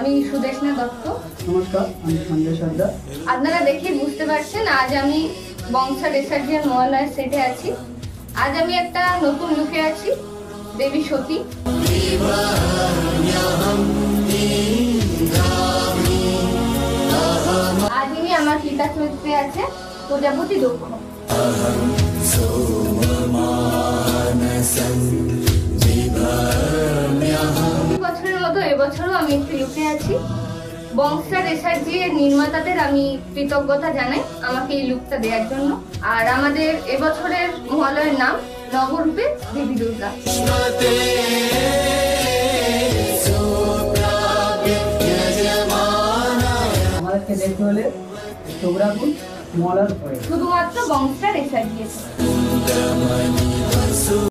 আমি সুদেশনা দত্ত। নমস্কার, আমি সঞ্জয় সর্দার। আপনারা দেখে বুঝতে পারছেন আজ আমি বংশা রেসার্জিয়ান মহালয়ার সেটে আছি। আজ আমি একটা নতুন লুকে আছি, দেবী সতী। আজ ইনি আমার পিতা চরিত্রে আছে প্রজাপতি দক্ষ। বছরের মতো এবছরও আমি একটু লুকে আছি। বংশা রেসার্জির নির্মাতাদের আমি কৃতজ্ঞতা জানাই আমাকে এই লুকটা দেওয়ার জন্য। আর আমাদের এবছরের মহালয়ের নাম নবরূপে দেবী দুর্গা। আমাদেরকে দেখতে হলে চোখ রাখুন মলার পরে, শুধুমাত্র বংশা রেসার্জি।